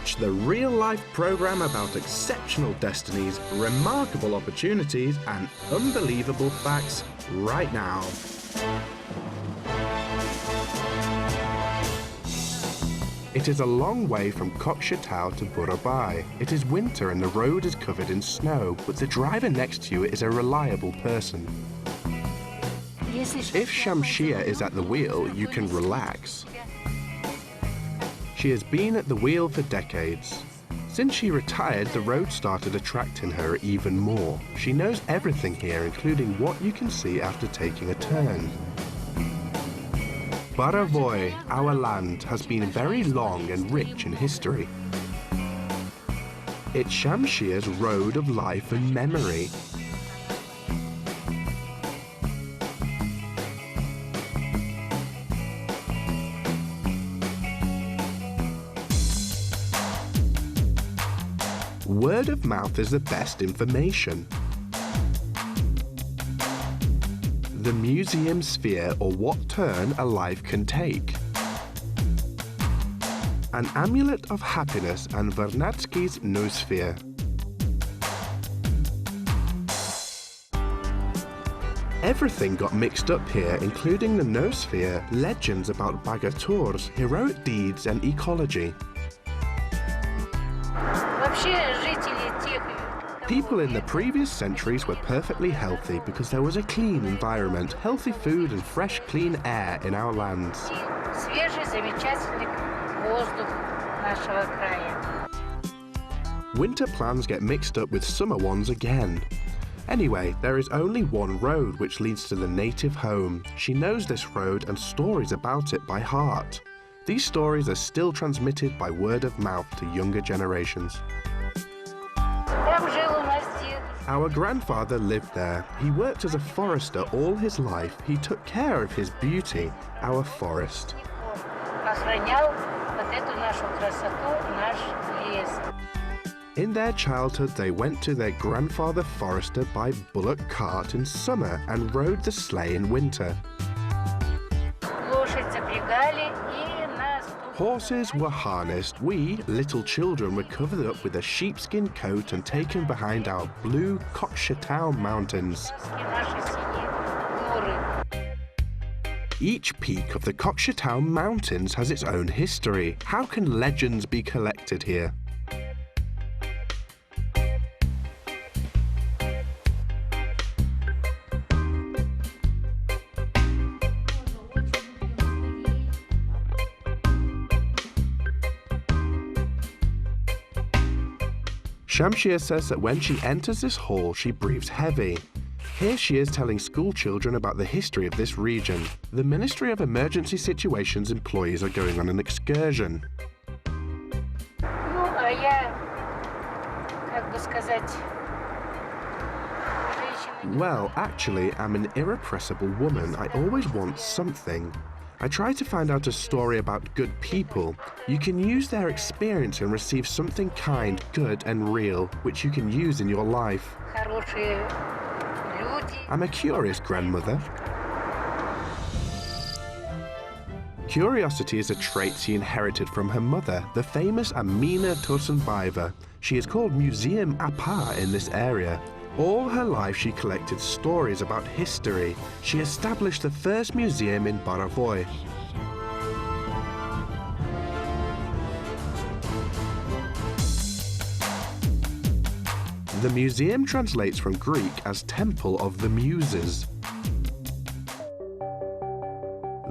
Watch the real-life program about exceptional destinies, remarkable opportunities, and unbelievable facts right now. It is a long way from Kokshetau to Burabai. It is winter and the road is covered in snow, but the driver next to you is a reliable person. If Shamshia is at the wheel, you can relax. She has been at the wheel for decades. Since she retired, the road started attracting her even more. She knows everything here, including what you can see after taking a turn. Burabai, our land, has been very long and rich in history. It's Shamshia's road of life and memory. Word of mouth is the best information. The museum sphere, or what turn a life can take. An amulet of happiness and Vernadsky's noosphere. Everything got mixed up here, including the noosphere, legends about bagators, heroic deeds and ecology. People in the previous centuries were perfectly healthy because there was a clean environment, healthy food and fresh, clean air in our lands. Winter plans get mixed up with summer ones again. Anyway, there is only one road which leads to the native home. She knows this road and stories about it by heart. These stories are still transmitted by word of mouth to younger generations. Our grandfather lived there. He worked as a forester all his life. He took care of his beauty, our forest. In their childhood, they went to their grandfather forester by bullock cart in summer and rode the sleigh in winter. Horses were harnessed. We, little children, were covered up with a sheepskin coat and taken behind our blue Kokshetau mountains. Each peak of the Kokshetau mountains has its own history. How can legends be collected here? Shamshia says that when she enters this hall, she breathes heavy. Here she is telling school children about the history of this region. The Ministry of Emergency Situations employees are going on an excursion. Well, actually, I'm an irrepressible woman. I always want something. I try to find out a story about good people. You can use their experience and receive something kind, good and real, which you can use in your life. I'm a curious grandmother. Curiosity is a trait she inherited from her mother, the famous Amina Tursunbayeva. She is called Museum Apa in this area. All her life she collected stories about history. She established the first museum in Burabai. The museum translates from Greek as Temple of the Muses.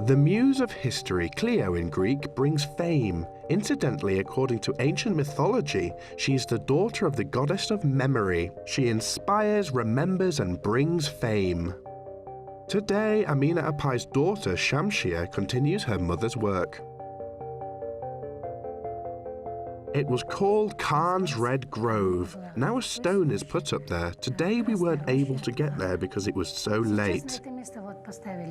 The muse of history, Clio in Greek, brings fame. Incidentally, according to ancient mythology, she is the daughter of the goddess of memory. She inspires, remembers, and brings fame. Today, Amina Apai's daughter, Shamshia, continues her mother's work. It was called Khan's Red Grove. Now a stone is put up there. Today we weren't able to get there because it was so late.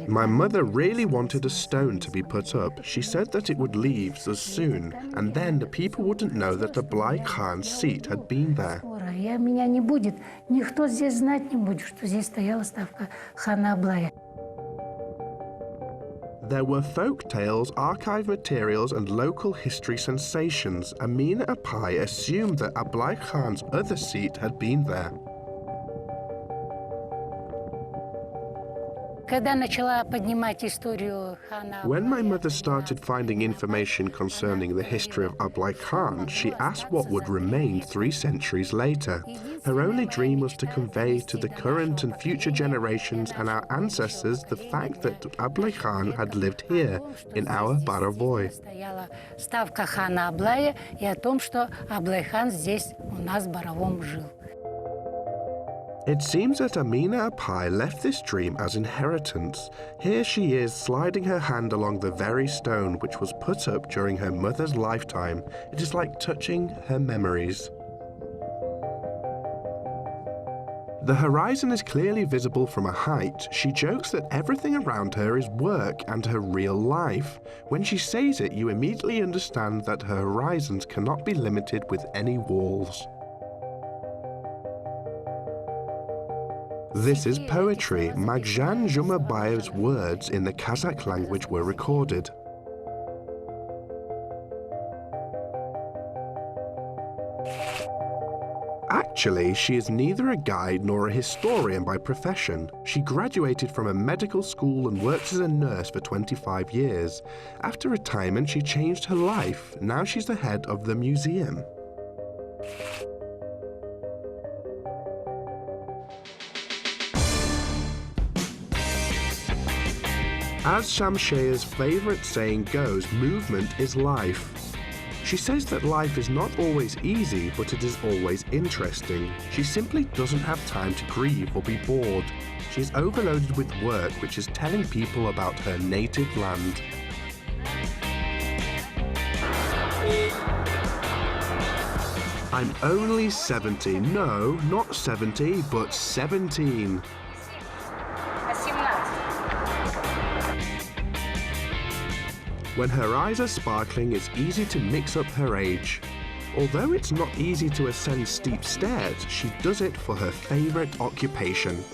My mother really wanted a stone to be put up. She said that it would leave so soon, and then the people wouldn't know that the Blai Khan's seat had been there. There were folk tales, archive materials, and local history sensations. Amina Apai assumed that Ablai Khan's other seat had been there. When my mother started finding information concerning the history of Ablai Khan, she asked what would remain 3 centuries later. Her only dream was to convey to the current and future generations and our ancestors the fact that Ablai Khan had lived here, in our Burabai. It seems that Amina Apai left this dream as inheritance. Here she is sliding her hand along the very stone which was put up during her mother's lifetime. It is like touching her memories. The horizon is clearly visible from a height. She jokes that everything around her is work and her real life. When she says it, you immediately understand that her horizons cannot be limited with any walls. This is poetry. Magjan Jumabayev's words in the Kazakh language were recorded. Actually, she is neither a guide nor a historian by profession. She graduated from a medical school and worked as a nurse for 25 years. After retirement, she changed her life. Now she's the head of the museum. As Shamshia's favorite saying goes, movement is life. She says that life is not always easy, but it is always interesting. She simply doesn't have time to grieve or be bored. She's overloaded with work, which is telling people about her native land. I'm only 70. No, not 70, but 17. When her eyes are sparkling, it's easy to mix up her age. Although it's not easy to ascend steep stairs, she does it for her favorite occupation.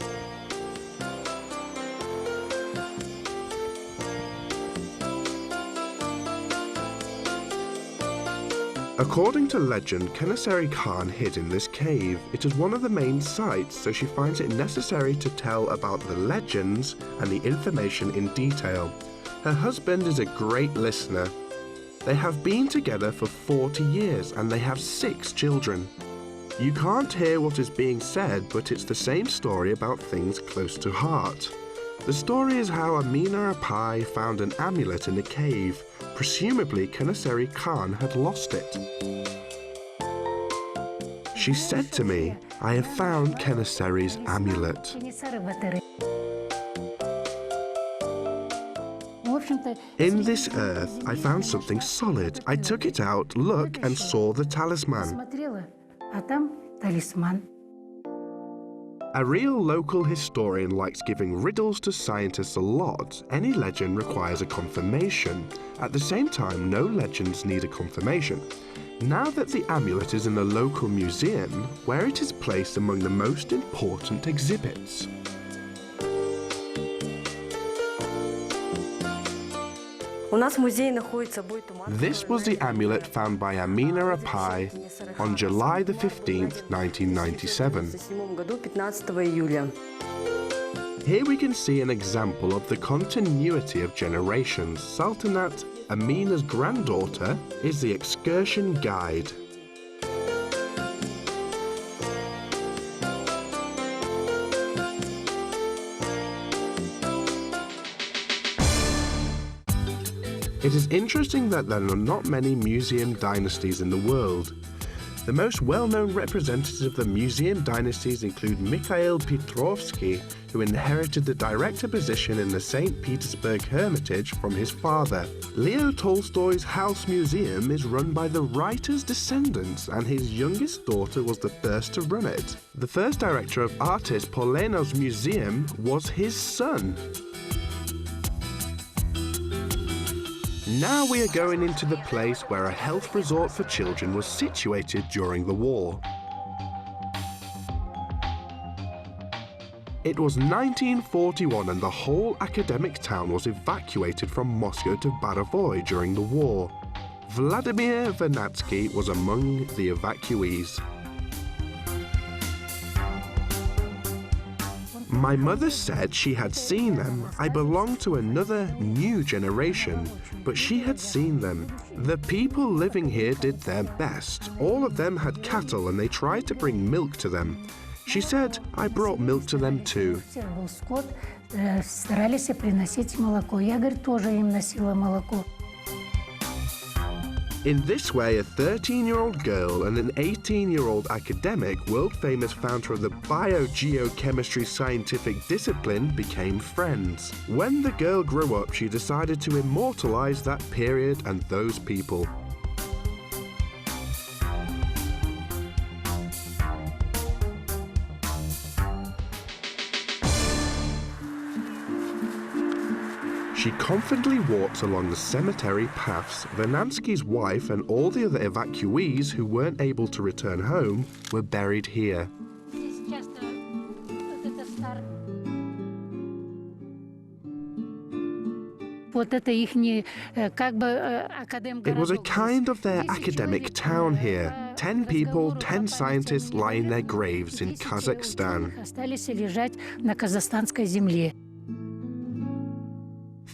According to legend, Kenesseri Khan hid in this cave. It is one of the main sites, so she finds it necessary to tell about the legends and the information in detail. Her husband is a great listener. They have been together for 40 years and they have 6 children. You can't hear what is being said, but it's the same story about things close to heart. The story is how Amina Apai found an amulet in a cave. Presumably, Kenesseri Khan had lost it. She said to me, "I have found Kenesseri's amulet." In this earth, I found something solid. I took it out, looked, and saw the talisman. A real local historian likes giving riddles to scientists a lot. Any legend requires a confirmation. At the same time, no legends need a confirmation. Now that the amulet is in a local museum, where it is placed among the most important exhibits. This was the amulet found by Amina Apai on July the 15th, 1997. Here we can see an example of the continuity of generations. Sultanat, Amina's granddaughter, is the excursion guide. It is interesting that there are not many museum dynasties in the world. The most well-known representatives of the museum dynasties include Mikhail Petrovsky, who inherited the director position in the St. Petersburg Hermitage from his father. Leo Tolstoy's house museum is run by the writer's descendants, and his youngest daughter was the first to run it. The first director of artist Poleno's museum was his son. Now we are going into the place where a health resort for children was situated during the war. It was 1941 and the whole academic town was evacuated from Moscow to Burabai during the war. Vladimir Vernadsky was among the evacuees. My mother said she had seen them. I belonged to another new generation, but she had seen them. The people living here did their best. All of them had cattle and they tried to bring milk to them. She said, I brought milk to them too. In this way, a 13-year-old girl and an 18-year-old academic, world-famous founder of the biogeochemistry scientific discipline, became friends. When the girl grew up, she decided to immortalize that period and those people. She confidently walks along the cemetery paths. Vernadsky's wife and all the other evacuees who weren't able to return home were buried here. It was a kind of their academic town here. 10 people, 10 scientists lie in their graves in Kazakhstan.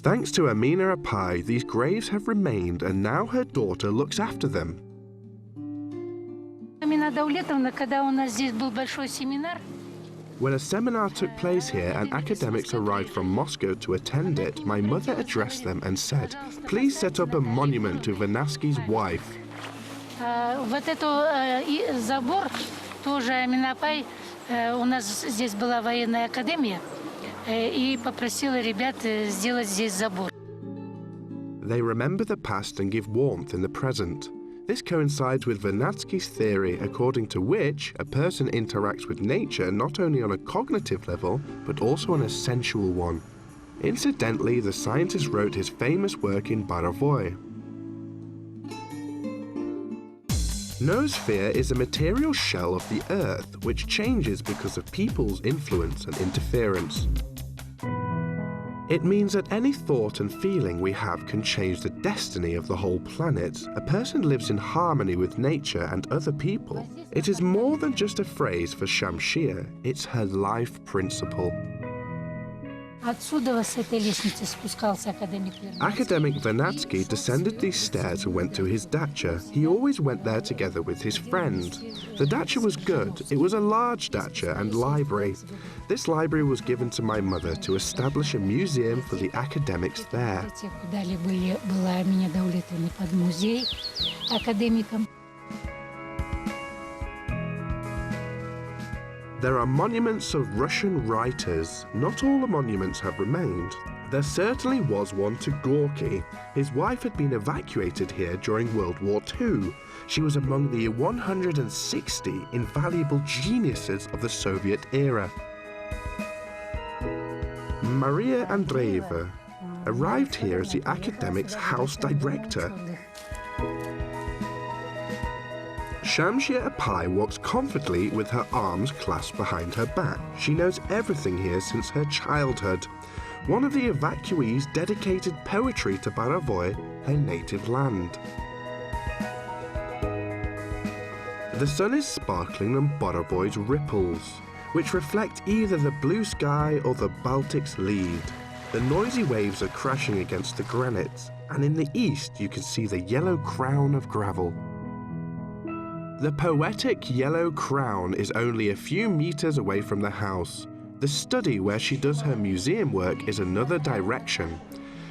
Thanks to Amina Apai, these graves have remained and now her daughter looks after them. When a seminar took place here and academics arrived from Moscow to attend it, my mother addressed them and said, please set up a monument to Vernadsky's wife. They remember the past and give warmth in the present. This coincides with Vernadsky's theory, according to which a person interacts with nature not only on a cognitive level, but also on a sensual one. Incidentally, the scientist wrote his famous work in Burabai. Noosphere is a material shell of the Earth which changes because of people's influence and interference. It means that any thought and feeling we have can change the destiny of the whole planet. A person lives in harmony with nature and other people. It is more than just a phrase for Shamshia, it's her life principle. Academic Vernadsky descended these stairs and went to his dacha. He always went there together with his friend. The dacha was good. It was a large dacha and library. This library was given to my mother to establish a museum for the academics there. There are monuments of Russian writers. Not all the monuments have remained. There certainly was one to Gorky. His wife had been evacuated here during World War II. She was among the 160 invaluable geniuses of the Soviet era. Maria Andreeva arrived here as the academic's house director. Shamshia Apai walks confidently with her arms clasped behind her back. She knows everything here since her childhood. One of the evacuees dedicated poetry to Burabai, her native land. The sun is sparkling on Burabai's ripples, which reflect either the blue sky or the Baltic's lead. The noisy waves are crashing against the granite, and in the east you can see the yellow crown of gravel. The poetic yellow crown is only a few meters away from the house. The study where she does her museum work is another direction.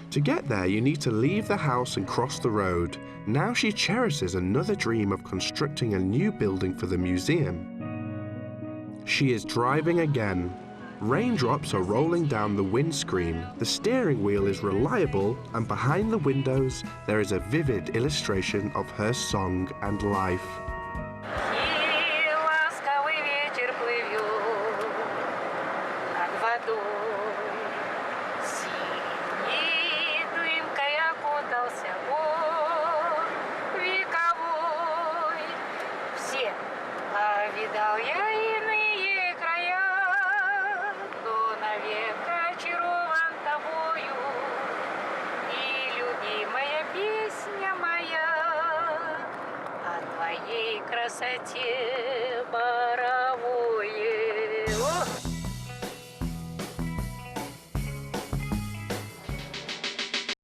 To get there, you need to leave the house and cross the road. Now she cherishes another dream of constructing a new building for the museum. She is driving again. Raindrops are rolling down the windscreen. The steering wheel is reliable, and behind the windows, there is a vivid illustration of her song and life. всей красоте